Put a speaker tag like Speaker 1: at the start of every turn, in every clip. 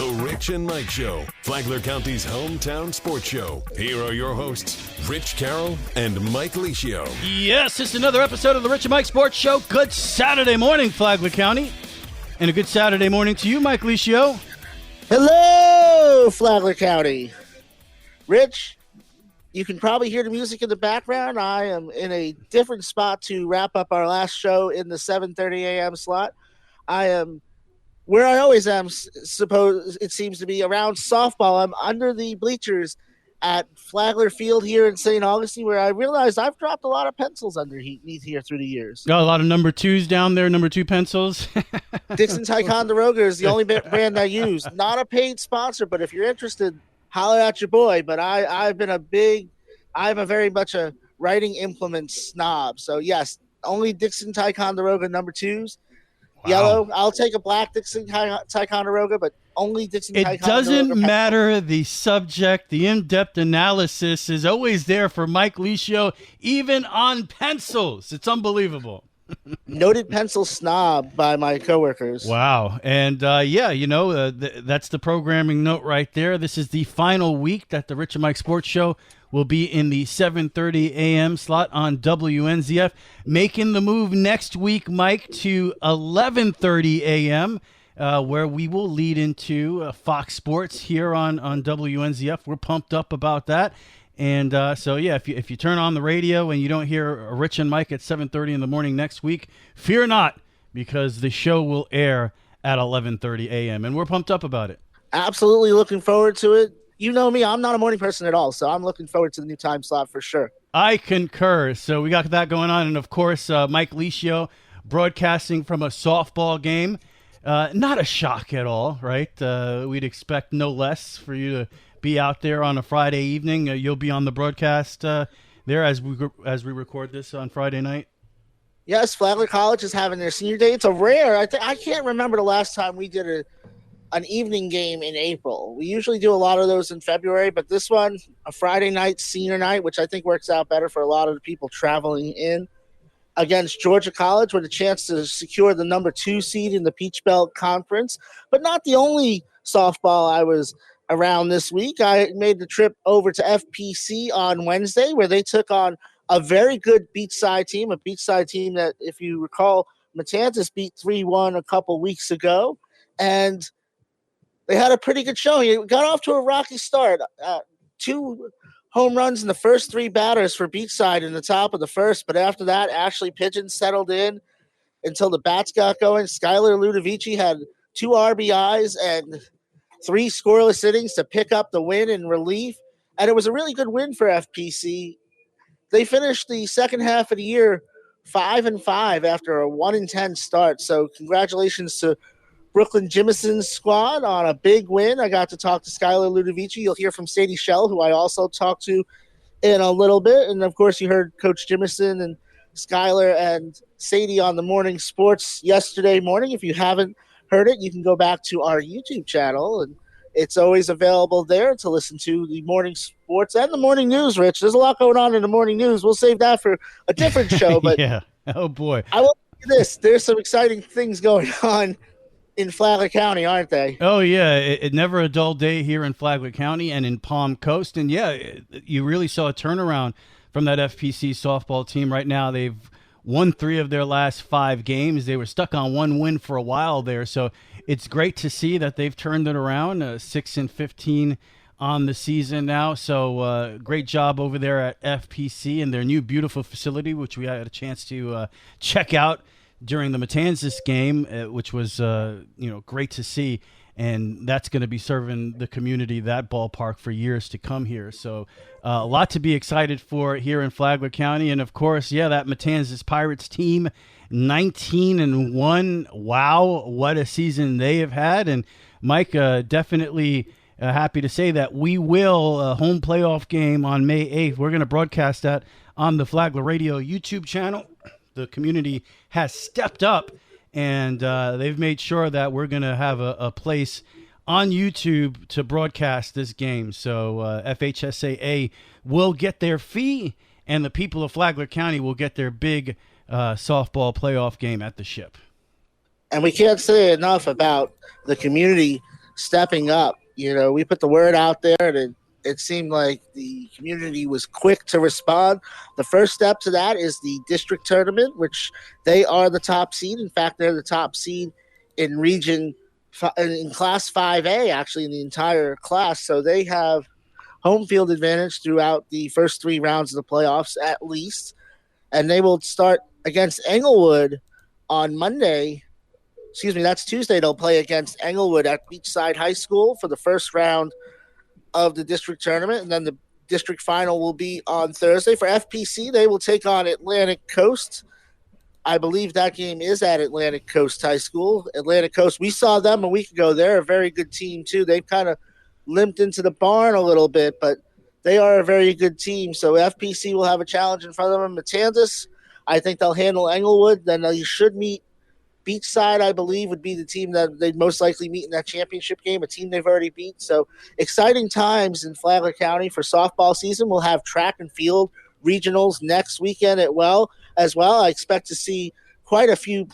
Speaker 1: The Rich and Mike Show, Flagler County's hometown sports show. Here are your hosts, Rich Carroll and Mike Licio.
Speaker 2: Yes, it's another episode of the Rich and Mike Sports Show. Good Saturday morning, Flagler County. And a good Saturday morning to you, Mike Licio.
Speaker 3: Hello, Flagler County. Rich, you can probably hear the music in the background. I am in a different spot to wrap up our last show in the 7:30 a.m. slot. I am where I always am, suppose it seems to be, around softball. I'm under the bleachers at Flagler Field here in St. Augustine, where I realized I've dropped a lot of pencils underneath here through the years.
Speaker 2: Got a lot of number twos down there, number two pencils.
Speaker 3: Dixon Ticonderoga is the only brand I use. Not a paid sponsor, but if you're interested, holler at your boy. But I'm very much a writing implement snob. So yes, only Dixon Ticonderoga number twos. Wow. Yellow. I'll take a black Dixon Ticonderoga, but only Dixon Ticonderoga. It
Speaker 2: doesn't matter the subject. The in-depth analysis is always there for Mike Licio, even on pencils. It's unbelievable.
Speaker 3: Noted pencil snob by my coworkers.
Speaker 2: Wow. And, that's the programming note right there. This is the final week that the Rich and Mike Sports Show will be in the 7:30 a.m. slot on WNZF. Making the move next week, Mike, to 11:30 a.m., where we will lead into Fox Sports here on WNZF. We're pumped up about that. And if you turn on the radio and you don't hear Rich and Mike at 7:30 in the morning next week, fear not, because the show will air at 11:30 a.m. And we're pumped up about it.
Speaker 3: Absolutely looking forward to it. You know me, I'm not a morning person at all, so I'm looking forward to the new time slot for sure.
Speaker 2: I concur. So we got that going on. And, of course, Mike Licio broadcasting from a softball game. Not a shock at all, right? We'd expect no less for you to be out there on a Friday evening. You'll be on the broadcast there as we record this on Friday night.
Speaker 3: Yes, Flagler College is having their senior day. It's a rare. I can't remember the last time we did an evening game in April. We usually do a lot of those in February, but this one, a Friday night senior night, which I think works out better for a lot of the people traveling in, against Georgia College, with a chance to secure the number 2 seed in the Peach Belt Conference. But not the only softball I was around this week. I made the trip over to FPC on Wednesday, where they took on a very good beachside team that, if you recall, Matanzas beat 3-1 a couple weeks ago. And they had a pretty good showing. It got off to a rocky start. 2 home runs in the first 3 batters for Beachside in the top of the first, but after that, Ashley Pigeon settled in until the bats got going. Skylar Ludovici had 2 RBIs and 3 scoreless innings to pick up the win in relief, and it was a really good win for FPC. They finished the second half of the year 5-5 after a 1-10 start, so congratulations to Brooklyn Jimison's squad on a big win. I got to talk to Skylar Ludovici. You'll hear from Sadie Shell, who I also talked to in a little bit. And, of course, you heard Coach Jimison and Skylar and Sadie on the morning sports yesterday morning. If you haven't heard it, you can go back to our YouTube channel, and it's always available there to listen to the morning sports and the morning news, Rich. There's a lot going on in the morning news. We'll save that for a different show. But
Speaker 2: yeah. Oh, boy.
Speaker 3: I will say this. There's some exciting things going on in Flagler County, aren't they?
Speaker 2: Oh, yeah. It never a dull day here in Flagler County and in Palm Coast. And, yeah, you really saw a turnaround from that FPC softball team. Right now, they've won 3 of their last 5 games. They were stuck on 1 win for a while there. So it's great to see that they've turned it around, 6-15 on the season now. So great job over there at FPC and their new beautiful facility, which we had a chance to check out during the Matanzas game, which was great to see, and that's going to be serving the community, that ballpark, for years to come here. So a lot to be excited for here in Flagler County, and of course, that Matanzas Pirates team, 19-1. Wow, what a season they have had! And Mike, definitely happy to say that we will home playoff game on May 8th. We're going to broadcast that on the Flagler Radio YouTube channel. The community has stepped up, and they've made sure that we're going to have a place on YouTube to broadcast this game. So FHSAA will get their fee, and the people of Flagler County will get their big softball playoff game at the Ship.
Speaker 3: And we can't say enough about the community stepping up. We put the word out there, and it seemed like the community was quick to respond. The first step to that is the district tournament, which they are the top seed. In fact, they're the top seed in Class 5A, actually, in the entire class. So they have home field advantage throughout the first 3 rounds of the playoffs at least. And they will start against Englewood on Monday. Excuse me, that's Tuesday. They'll play against Englewood at Beachside High School for the first round of the district tournament. And then the district final will be on Thursday. For FPC, they will take on Atlantic Coast. I believe that game is at Atlantic Coast High School. Atlantic Coast, we saw them a week ago. They're a very good team, too. They've kind of limped into the barn a little bit, but they are a very good team. So FPC will have a challenge in front of them. Matanzas, I think they'll handle Englewood. Then they should meet Beachside, I believe, would be the team that they'd most likely meet in that championship game, a team they've already beat. So exciting times in Flagler County for softball season. We'll have track and field regionals next weekend as well. I expect to see quite a few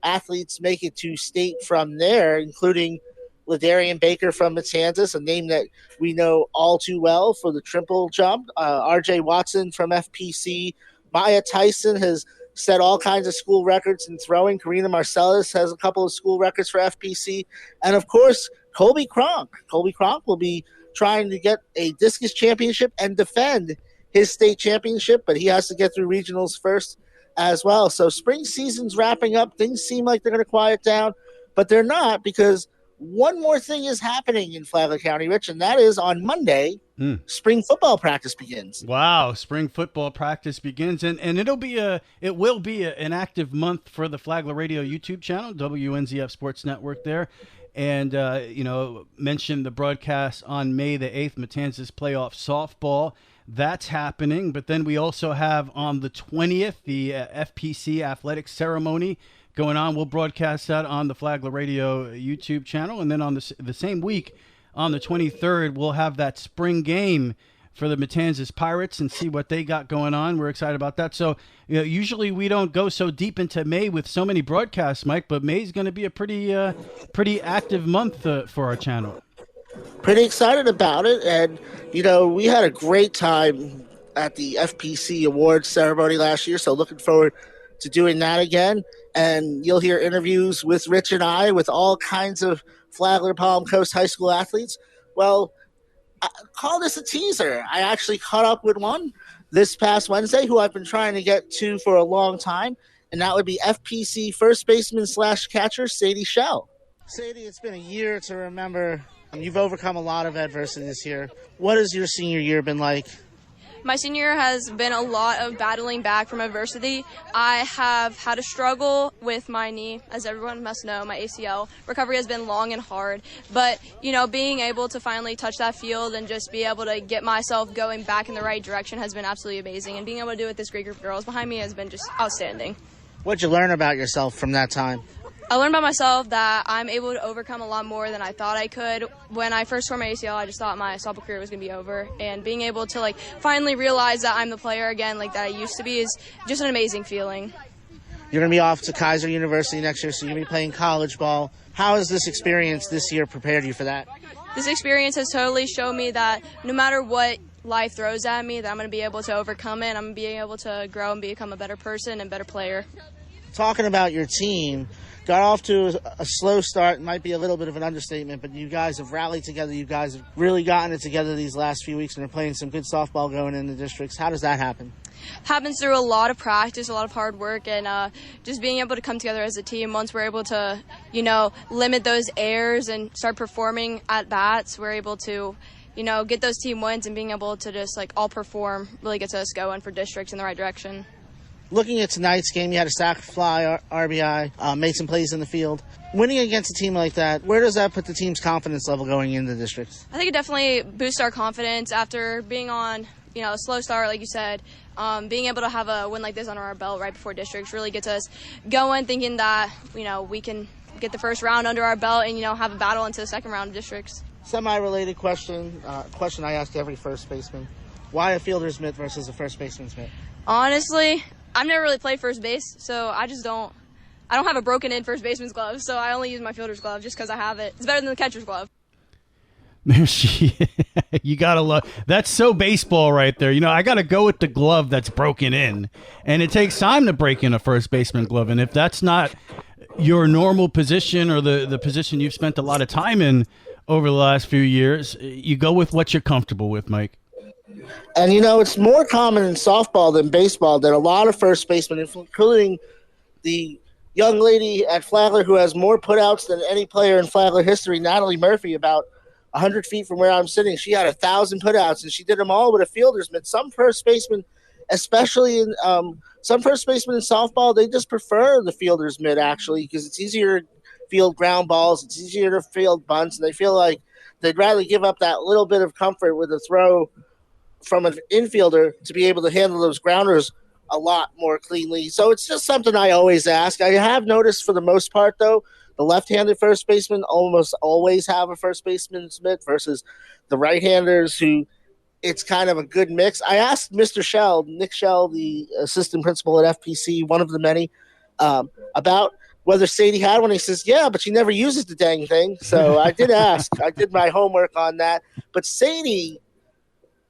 Speaker 3: athletes make it to state from there, including Ladarian Baker from Matanzas, a name that we know all too well for the triple jump. RJ Watson from FPC. Maya Tyson has set all kinds of school records in throwing. Karina Marcellus has a couple of school records for FPC. And, of course, Colby Cronk. Colby Cronk will be trying to get a discus championship and defend his state championship, but he has to get through regionals first as well. So spring season's wrapping up. Things seem like they're going to quiet down, but they're not, because one more thing is happening in Flagler County, Rich, and that is on Monday, spring football practice begins.
Speaker 2: Wow, spring football practice begins, and it will be an active month for the Flagler Radio YouTube channel, WNZF Sports Network there. And, mentioned the broadcast on May the 8th, Matanzas playoff softball. That's happening. But then we also have on the 20th, the FPC athletics ceremony going on. We'll broadcast that on the Flagler Radio YouTube channel. And then on the same week, on the 23rd, we'll have that spring game for the Matanzas Pirates and see what they got going on. We're excited about that. So usually we don't go so deep into May with so many broadcasts, Mike, but May's going to be a pretty active month for our channel.
Speaker 3: Pretty excited about it. And, we had a great time at the FPC awards ceremony last year, so looking forward to doing that again. And you'll hear interviews with Rich and I with all kinds of Flagler Palm Coast High School athletes. Well, I call this a teaser. I actually caught up with one this past Wednesday who I've been trying to get to for a long time, and that would be FPC first baseman / catcher Sadie Shell. Sadie, it's been a year to remember. You've overcome a lot of adversity this year. What has your senior year been like?
Speaker 4: My senior year has been a lot of battling back from adversity. I have had a struggle with my knee. As everyone must know, my ACL recovery has been long and hard. But, being able to finally touch that field and just be able to get myself going back in the right direction has been absolutely amazing. And being able to do it with this great group of girls behind me has been just outstanding.
Speaker 3: What'd you learn about yourself from that time?
Speaker 4: I learned about myself that I'm able to overcome a lot more than I thought I could. When I first tore my ACL, I just thought my softball career was going to be over. And being able to, finally realize that I'm the player again, that I used to be, is just an amazing feeling.
Speaker 3: You're going to be off to Kaiser University next year, so you're going to be playing college ball. How has this experience this year prepared you for that?
Speaker 4: This experience has totally shown me that no matter what life throws at me, that I'm going to be able to overcome it. I'm going to be able to grow and become a better person and better player.
Speaker 3: Talking about your team, got off to a slow start. Might be a little bit of an understatement, but you guys have rallied together. You guys have really gotten it together these last few weeks and are playing some good softball going in the districts. How does that happen?
Speaker 4: Happens through a lot of practice, a lot of hard work, and just being able to come together as a team. Once we're able to, limit those errors and start performing at bats, we're able to, get those team wins, and being able to just, all perform really gets us going for districts in the right direction.
Speaker 3: Looking at tonight's game, you had a sac fly, RBI, made some plays in the field. Winning against a team like that, where does that put the team's confidence level going into the districts?
Speaker 4: I think it definitely boosts our confidence after being on, a slow start, like you said. Being able to have a win like this under our belt right before districts really gets us going, thinking that, we can get the first round under our belt and, have a battle into the second round of districts.
Speaker 3: Semi-related question I ask every first baseman. Why a fielder's mitt versus a first baseman's mitt?
Speaker 4: Honestly, I've never really played first base, so I just don't I don't have a broken in first baseman's glove, so I only use my fielder's glove just because I have it. It's better than the catcher's glove.
Speaker 2: You gotta love that's so baseball right there. I gotta go with the glove that's broken in, and it takes time to break in a first baseman glove. And if that's not your normal position or the position you've spent a lot of time in over the last few years, you go with what you're comfortable with, Mike.
Speaker 3: And it's more common in softball than baseball that a lot of first basemen, including the young lady at Flagler who has more putouts than any player in Flagler history, Natalie Murphy, about 100 feet from where I'm sitting. She had 1,000 putouts, and she did them all with a fielder's mitt. Some first basemen, especially in some first basemen in softball, they just prefer the fielder's mitt, actually, because it's easier to field ground balls. It's easier to field bunts, and they feel like they'd rather give up that little bit of comfort with a throw from an infielder to be able to handle those grounders a lot more cleanly. So it's just something I always ask. I have noticed for the most part, though, the left-handed first baseman almost always have a first baseman's mitt versus the right-handers who it's kind of a good mix. I asked Mr. Shell, Nick Shell, the assistant principal at FPC, one of the many, about whether Sadie had one. He says, yeah, but she never uses the dang thing. So I did ask. I did my homework on that. But Sadie,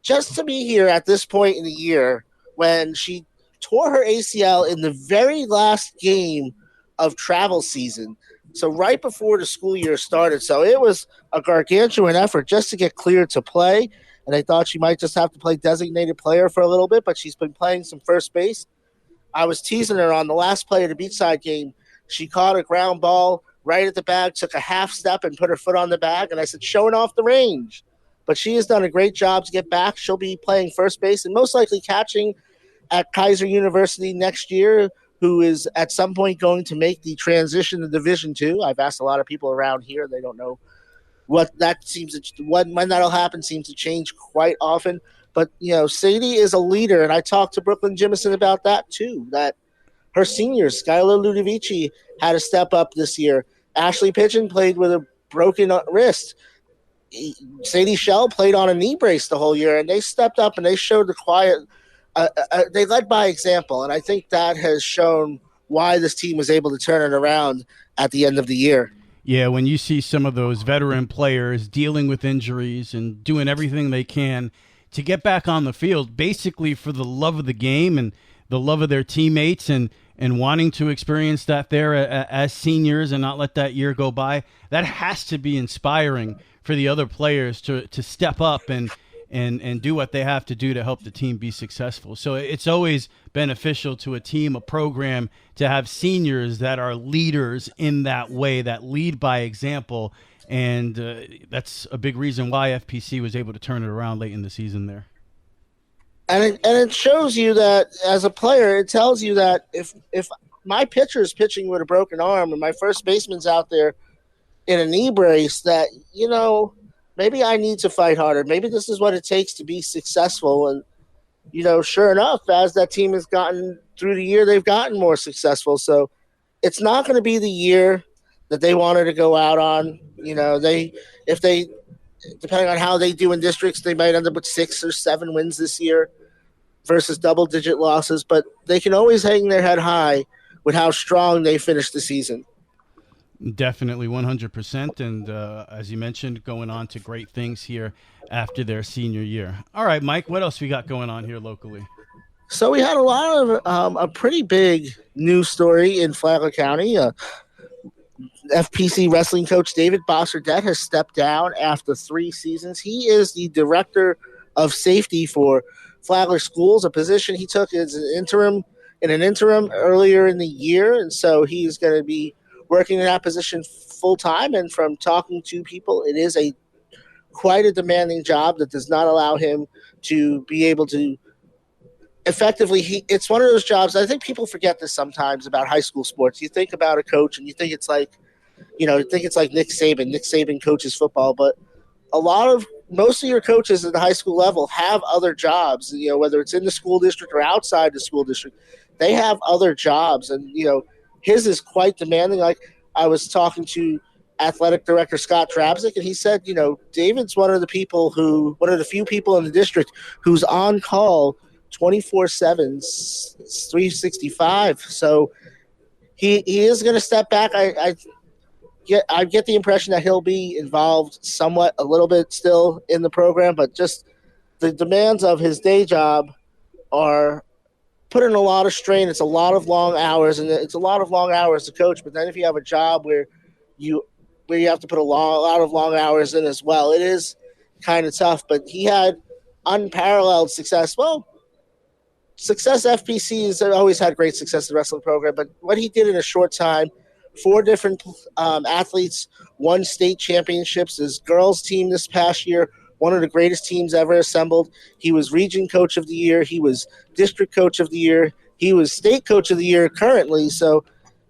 Speaker 3: just to be here at this point in the year when she tore her ACL in the very last game of travel season, so right before the school year started. So it was a gargantuan effort just to get cleared to play. And I thought she might just have to play designated player for a little bit, but she's been playing some first base. I was teasing her on the last play of the beachside game. She caught a ground ball right at the bag, took a half step and put her foot on the bag. And I said, showing off the range. But she has done a great job to get back. She'll be playing first base and most likely catching at Kaiser University next year, who is at some point going to make the transition to Division II. I've asked a lot of people around here. They don't know what that seems to, when that'll happen seems to change quite often. But, Sadie is a leader, and I talked to Brooklyn Jimison about that too, that her seniors, Skylar Ludovici, had to step up this year. Ashley Pigeon played with a broken wrist. Sadie Shell played on a knee brace the whole year, and they stepped up and they showed the quiet they led by example, and I think that has shown why this team was able to turn it around at the end of the year.
Speaker 2: Yeah, when you see some of those veteran players dealing with injuries and doing everything they can to get back on the field, basically for the love of the game and the love of their teammates and wanting to experience that there as seniors and not let that year go by, that has to be inspiring for the other players to step up and do what they have to do to help the team be successful. So it's always beneficial to a team, a program, to have seniors that are leaders in that way, that lead by example. And that's a big reason why FPC was able to turn it around late in the season there.
Speaker 3: And it shows you that as a player, it tells you that if my pitcher is pitching with a broken arm and my first baseman's out there in a knee brace, that, maybe I need to fight harder. Maybe this is what it takes to be successful. And, sure enough, as that team has gotten through the year, they've gotten more successful. So it's not going to be the year that they wanted to go out on. If they, depending on how they do in districts, they might end up with 6 or 7 wins this year versus double-digit losses. But they can always hang their head high with how strong they finish the season.
Speaker 2: Definitely 100%. And as you mentioned, going on to great things here after their senior year. All right, Mike, what else we got going on here locally?
Speaker 3: So we had a lot of a pretty big news story in Flagler County. FPC wrestling coach David Bosserdette has stepped down after 3 seasons. He is the director of safety for Flagler Schools, a position he took as an interim earlier in the year. And so he's going to be working in that position full time, and from talking to people, it is quite a demanding job that does not allow him to be able to effectively. It's one of those jobs. I think people forget this sometimes about high school sports. You think about a coach, and you think it's like, Nick Saban. Nick Saban coaches football, but most of your coaches at the high school level have other jobs. Whether it's in the school district or outside the school district, they have other jobs, and his is quite demanding. Like, I was talking to athletic director Scott Trabzik, and he said, David's one of the few people in the district who's on call 24/7, 365. So he is going to step back. I get the impression that he'll be involved somewhat, a little bit still in the program, but just the demands of his day job are putting a lot of strain. It's a lot of long hours, and it's a lot of long hours to coach. But then if you have a job where you have to put a lot of long hours in as well, it is kind of tough. But he had unparalleled success. Well, success FPCs have always had great success in the wrestling program, but what he did in a short time, 4 different athletes won state championships. His girls team this past year, one of the greatest teams ever assembled. He was region coach of the year. He was district coach of the year. He was state coach of the year currently. So,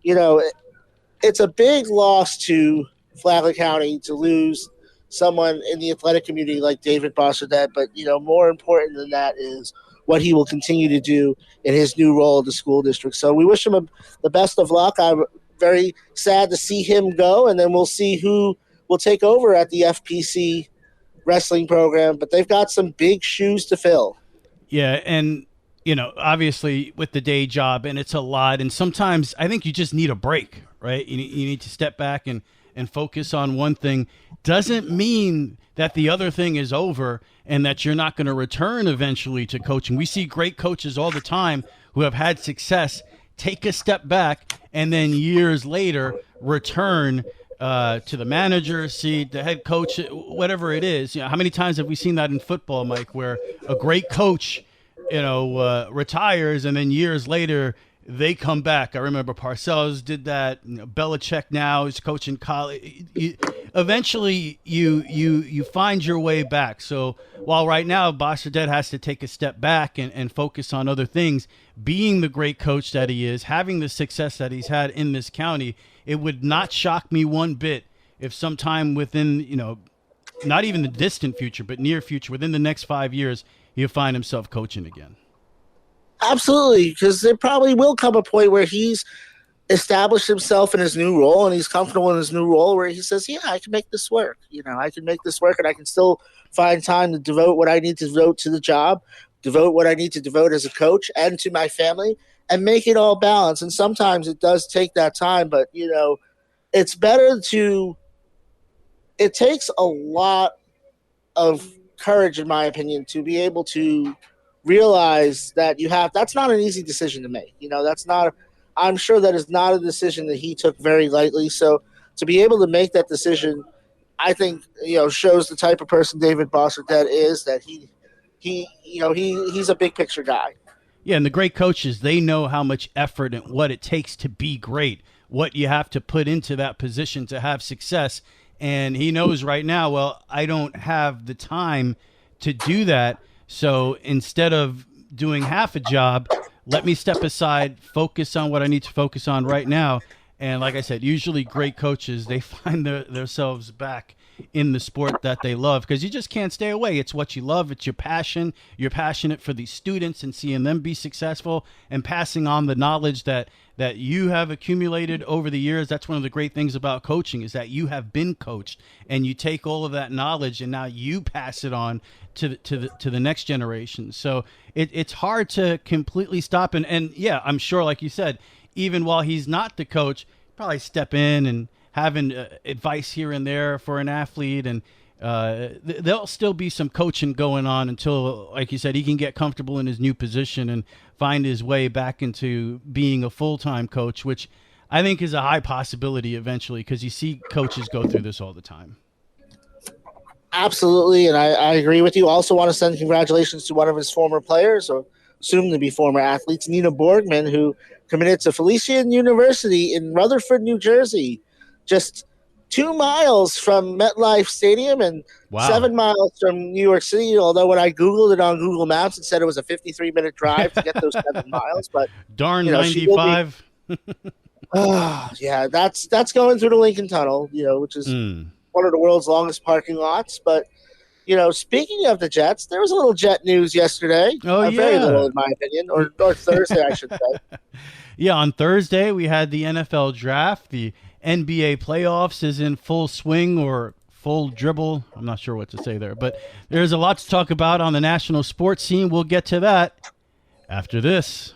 Speaker 3: it's a big loss to Flagler County to lose someone in the athletic community like David Bosserdet. But, more important than that is what he will continue to do in his new role at the school district. So we wish him the best of luck. I'm very sad to see him go, and then we'll see who will take over at the FPC wrestling program. But they've got some big shoes to fill.
Speaker 2: Yeah, and, obviously with the day job, and it's a lot, and sometimes I think you just need a break, right? You need to step back and focus on one thing. Doesn't mean that the other thing is over and that you're not going to return eventually to coaching. We see great coaches all the time who have had success take a step back and then years later return to the manager seat, the head coach, whatever it is. How many times have we seen that in football, Mike, where a great coach, retires and then years later they come back? I remember Parcells did that. Belichick now is coaching college. Eventually, you find your way back. So while right now Bosserdet has to take a step back and focus on other things, being the great coach that he is, having the success that he's had in this county, it would not shock me one bit if sometime within, not even the distant future, but near future, within the next 5 years, he'll find himself coaching again.
Speaker 3: Absolutely, because there probably will come a point where he's established himself in his new role and he's comfortable in his new role where he says, yeah, I can make this work. I can make this work, and I can still find time to devote what I need to devote to the job, devote what I need to devote as a coach and to my family, and make it all balanced. And sometimes it does take that time, but, it's better it takes a lot of courage, in my opinion, to be able to realize that that's not an easy decision to make. I'm sure that is not a decision that he took very lightly. So to be able to make that decision, I think, shows the type of person David Bosserdet is, that he's a big picture guy.
Speaker 2: Yeah, and the great coaches, they know how much effort and what it takes to be great, what you have to put into that position to have success. And he knows right now, well, I don't have the time to do that. So instead of doing half a job, let me step aside, focus on what I need to focus on right now. And like I said, usually great coaches, they find themselves back in the sport that they love, because you just can't stay away. It's what you love. It's your passion. You're passionate for these students and seeing them be successful and passing on the knowledge that you have accumulated over the years. That's one of the great things about coaching, is that you have been coached and you take all of that knowledge and now you pass it on to the next generation. So it's hard to completely stop. And yeah, I'm sure, like you said, even while he's not the coach, probably step in and having advice here and there for an athlete, and there'll still be some coaching going on until, like you said, he can get comfortable in his new position and find his way back into being a full-time coach, which I think is a high possibility eventually, because you see coaches go through this all the time.
Speaker 3: Absolutely, and I agree with you. Also want to send congratulations to one of his former players, or soon to be former athletes, Nina Borgman, who committed to Felician University in Rutherford, New Jersey, just 2 miles from MetLife Stadium and 7 miles from New York City. Although when I Googled it on Google Maps, it said it was a 53-minute drive to get those 7 miles. But
Speaker 2: darn, 95.
Speaker 3: Yeah, that's going through the Lincoln Tunnel, which is one of the world's longest parking lots. But speaking of the Jets, there was a little Jet news yesterday. Very little, in my opinion, or Thursday, I should say.
Speaker 2: Yeah, on Thursday we had the NFL draft. The NBA playoffs is in full swing, or full dribble. I'm not sure what to say there, but there's a lot to talk about on the national sports scene. We'll get to that after this.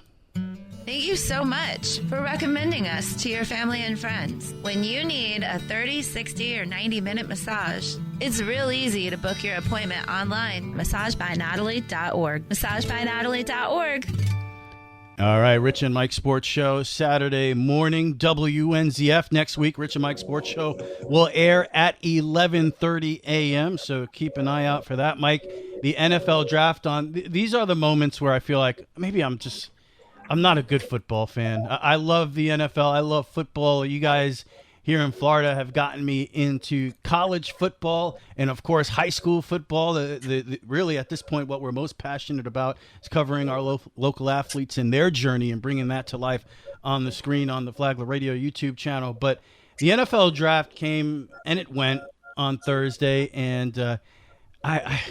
Speaker 5: Thank you so much for recommending us to your family and friends. When you need a 30, 60, or 90-minute massage, it's real easy to book your appointment online. MassageByNatalie.org. MassageByNatalie.org.
Speaker 2: All right, Rich and Mike Sports Show, Saturday morning, WNZF. Next week, Rich and Mike Sports Show will air at 11:30 a.m., so keep an eye out for that. Mike, the NFL draft on. These are the moments where I feel like maybe I'm not a good football fan. I love the NFL. I love football. You guys here in Florida have gotten me into college football and, of course, high school football. Really, at this point, what we're most passionate about is covering our local athletes and their journey and bringing that to life on the screen on the Flagler Radio YouTube channel. But the NFL draft came and it went on Thursday, and I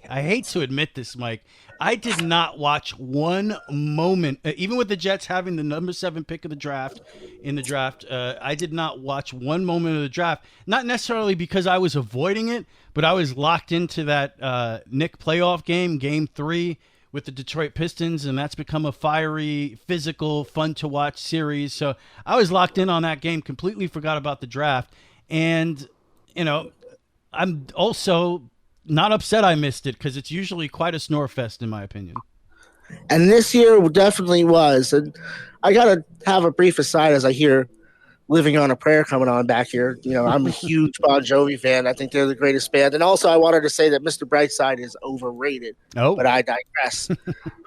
Speaker 2: hate to admit this, Mike. I did not watch one moment, even with the Jets having the number 7 pick of the draft in the draft. I did not watch one moment of the draft, not necessarily because I was avoiding it, but I was locked into that Nick playoff game, Game 3 with the Detroit Pistons, and that's become a fiery, physical, fun-to-watch series. So I was locked in on that game, completely forgot about the draft. And, you know, I'm also not upset I missed it because it's usually quite a snore fest in my opinion.
Speaker 3: And this year definitely was. And I got to have a brief aside as I hear Living on a Prayer coming on back here. You know, I'm a huge Bon Jovi fan. I think they're the greatest band. And also I wanted to say that Mr. Brightside is overrated. Oh, but I digress.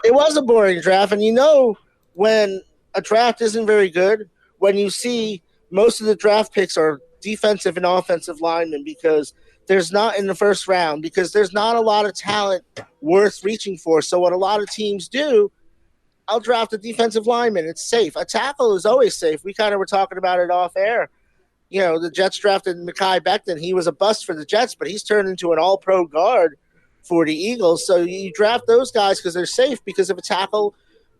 Speaker 3: It was a boring draft. And you know, when a draft isn't very good, when you see most of the draft picks are defensive and offensive linemen because there's not in the first round because there's not a lot of talent worth reaching for. So what a lot of teams do, I'll draft a defensive lineman. It's safe. A tackle is always safe. We kind of were talking about it off air. You know, the Jets drafted Mekhi Becton. He was a bust for the Jets, but he's turned into an all-pro guard for the Eagles. So you draft those guys because they're safe, because if a tackle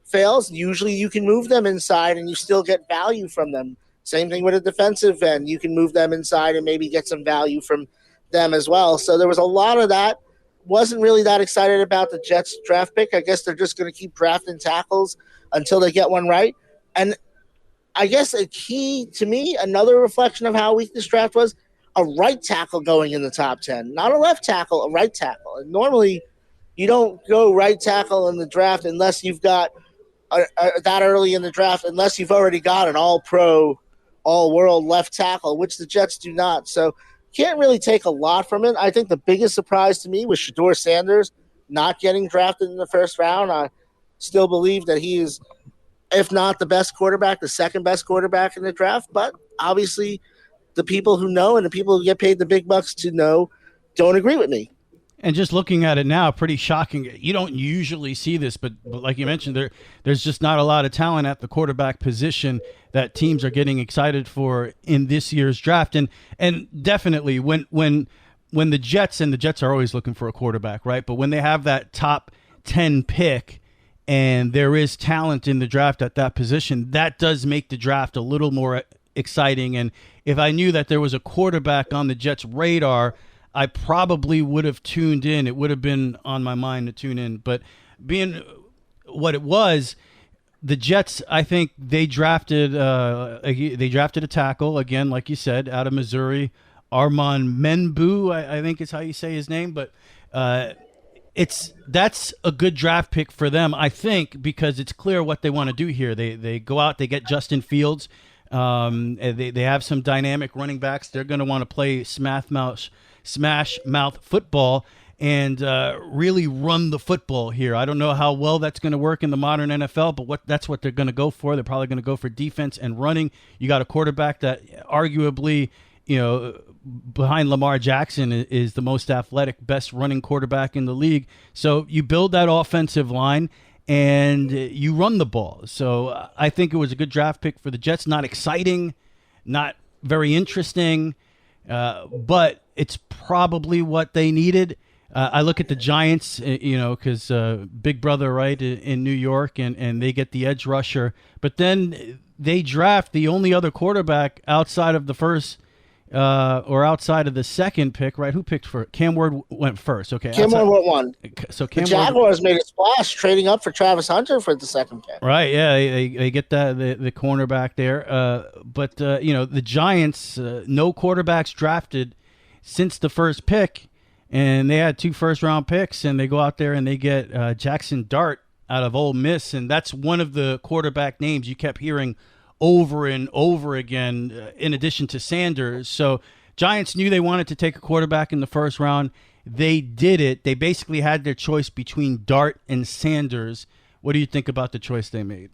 Speaker 3: fails, usually you can move them inside and you still get value from them. Same thing with a defensive end. You can move them inside and maybe get some value from them as well. So there was a lot of that. Wasn't really that excited about the Jets draft pick. I guess they're just going to keep drafting tackles until they get one right. And I guess a key to me, another reflection of how weak this draft was, a right tackle going in the top 10. Not a left tackle, a right tackle. And normally you don't go right tackle in the draft unless you've got that early in the draft, unless you've already got an all-pro, all-world left tackle, which the Jets do not. So can't really take a lot from it. I think the biggest surprise to me was Shedeur Sanders not getting drafted in the first round. I still believe that he is, if not the best quarterback, the second best quarterback in the draft. But obviously the people who know and the people who get paid the big bucks to know don't agree with me.
Speaker 2: And just looking at it now, pretty shocking. You don't usually see this, but like you mentioned, there's just not a lot of talent at the quarterback position that teams are getting excited for in this year's draft. And definitely when the Jets are always looking for a quarterback, right? But when they have that top 10 pick and there is talent in the draft at that position, that does make the draft a little more exciting. And if I knew that there was a quarterback on the Jets' radar, I probably would have tuned in. It would have been on my mind to tune in. But being what it was, the Jets, I think they drafted a tackle, again, like you said, out of Missouri, Armand Menbu, I think is how you say his name. But that's a good draft pick for them, I think, because it's clear what they want to do here. They go out, they get Justin Fields. They have some dynamic running backs. They're going to want to play smash mouth football and really run the football here. I don't know how well that's going to work in the modern NFL, but that's what they're going to go for. They're probably going to go for defense and running. You got a quarterback that arguably, behind Lamar Jackson is the most athletic, best running quarterback in the league. So you build that offensive line and you run the ball. So I think it was a good draft pick for the Jets. Not exciting, not very interesting, but it's probably what they needed. I look at the Giants, because Big Brother, right, in New York, and they get the edge rusher. But then they draft the only other quarterback outside of the first or outside of the second pick, right? Who picked first? Cam Ward went first. Okay.
Speaker 3: Cam Ward went one.
Speaker 2: So
Speaker 3: the Jaguars made a splash trading up for Travis Hunter for the second pick.
Speaker 2: Right. Yeah. They get the cornerback there. But the Giants, no quarterbacks drafted since the first pick, and they had 2 first-round picks, and they go out there and they get Jackson Dart out of Ole Miss, and that's one of the quarterback names you kept hearing over and over again, in addition to Sanders. So Giants knew they wanted to take a quarterback in the first round. They did it. They basically had their choice between Dart and Sanders. What do you think about the choice they made?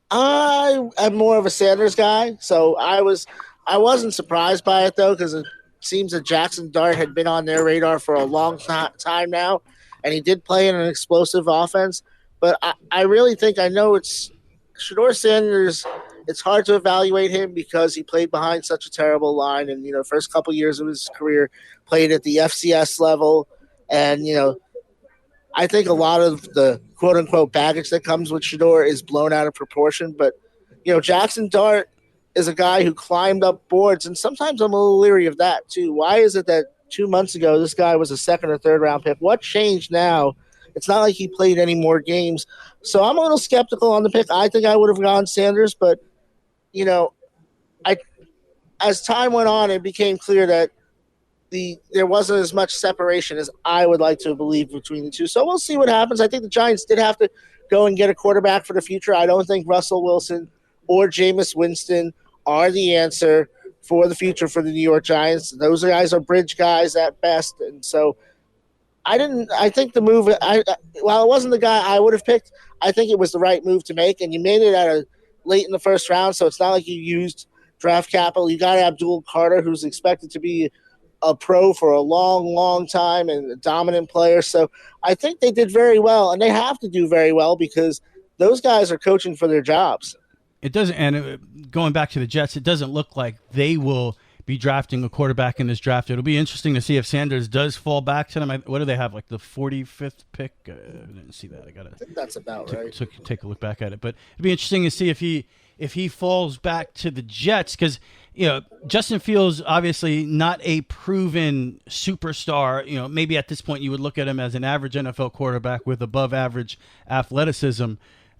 Speaker 3: I am more of a Sanders guy, so I wasn't surprised by it, though, because it seems that Jackson Dart had been on their radar for a long time now, and he did play in an explosive offense. But I really think, I know it's Shedeur Sanders, it's hard to evaluate him because he played behind such a terrible line, and first couple years of his career played at the FCS level, and I think a lot of the quote unquote baggage that comes with Shedeur is blown out of proportion. But Jackson Dart is a guy who climbed up boards, and sometimes I'm a little leery of that too. Why is it that 2 months ago this guy was a second or third round pick? What changed now? It's not like he played any more games. So I'm a little skeptical on the pick. I think I would have gone Sanders, but, as time went on, it became clear that there wasn't as much separation as I would like to believe between the two. So we'll see what happens. I think the Giants did have to go and get a quarterback for the future. I don't think Russell Wilson or Jameis Winston are the answer for the future for the New York Giants. Those guys are bridge guys at best. And so I think the move, while it wasn't the guy I would have picked, I think it was the right move to make. And you made it late in the first round, so it's not like you used draft capital. You got Abdul Carter, who's expected to be a pro for a long, long time and a dominant player. So I think they did very well, and they have to do very well because those guys are coaching for their jobs.
Speaker 2: It doesn't, and going back to the Jets, it doesn't look like they will be drafting a quarterback in this draft. It'll be interesting to see if Sanders does fall back to them. What do they have, like the 45th pick? I didn't see that. I think
Speaker 3: that's about right.
Speaker 2: Take a look back at it. But it'll be interesting to see if he falls back to the Jets, because Justin Fields obviously not a proven superstar. Maybe at this point you would look at him as an average NFL quarterback with above average athleticism.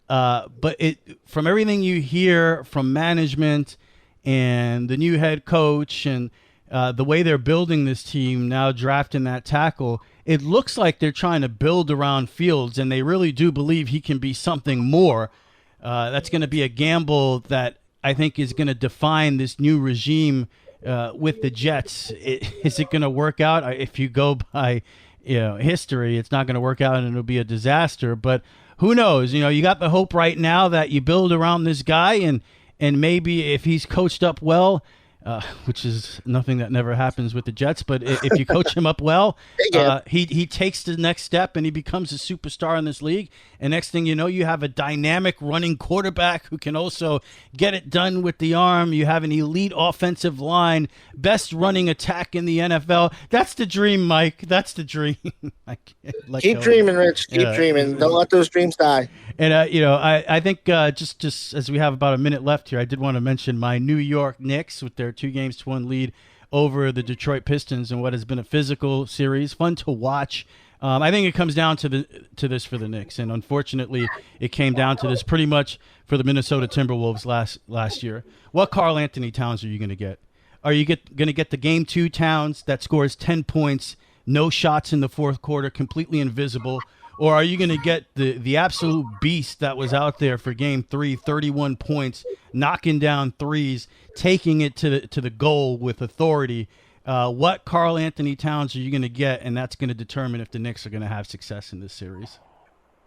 Speaker 2: But from everything you hear from management and the new head coach and the way they're building this team now, drafting that tackle, it looks like they're trying to build around Fields, and they really do believe he can be something more. That's going to be a gamble that I think is going to define this new regime with the Jets. Is it going to work out? If you go by history, it's not going to work out and it'll be a disaster. But who knows? You got the hope right now that you build around this guy, and maybe if he's coached up well, which is nothing that never happens with the Jets, but if you coach him up well, he takes the next step and he becomes a superstar in this league. And next thing you know, you have a dynamic running quarterback who can also get it done with the arm. You have an elite offensive line, best running attack in the NFL. That's the dream, Mike. That's the dream.
Speaker 3: Keep dreaming, Rich. Keep dreaming. Don't let those dreams die.
Speaker 2: And, I think just as we have about a minute left here, I did want to mention my New York Knicks with their 2-1 lead over the Detroit Pistons in what has been a physical series. Fun to watch. I think it comes down to this for the Knicks, and unfortunately it came down to this pretty much for the Minnesota Timberwolves last year. What Karl Anthony Towns are you going to get? Are you going to get the Game 2 Towns that scores 10 points, no shots in the fourth quarter, completely invisible? Or are you going to get the absolute beast that was out there for Game 3, 31 points, knocking down threes, taking it to the goal with authority? What Karl Anthony Towns are you going to get, and that's going to determine if the Knicks are going to have success in this series.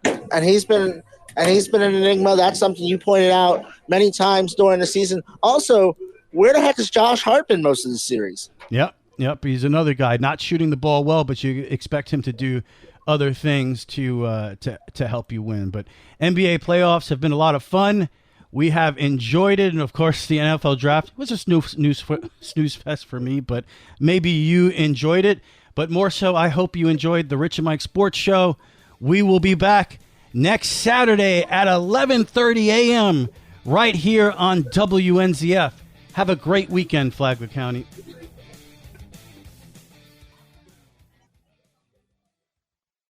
Speaker 3: And he's been an enigma. That's something you pointed out many times during the season. Also, where the heck is Josh Hart been most of the series?
Speaker 2: Yep. He's another guy not shooting the ball well, but you expect him to do other things to help you win. But NBA playoffs have been a lot of fun. We have enjoyed it, and of course the NFL draft was a snooze fest for me, but maybe you enjoyed it. But more so, I hope you enjoyed the Rich and Mike Sports Show. We will be back next Saturday at 11:30 a.m. right here on WNZF. Have a great weekend, Flagler County.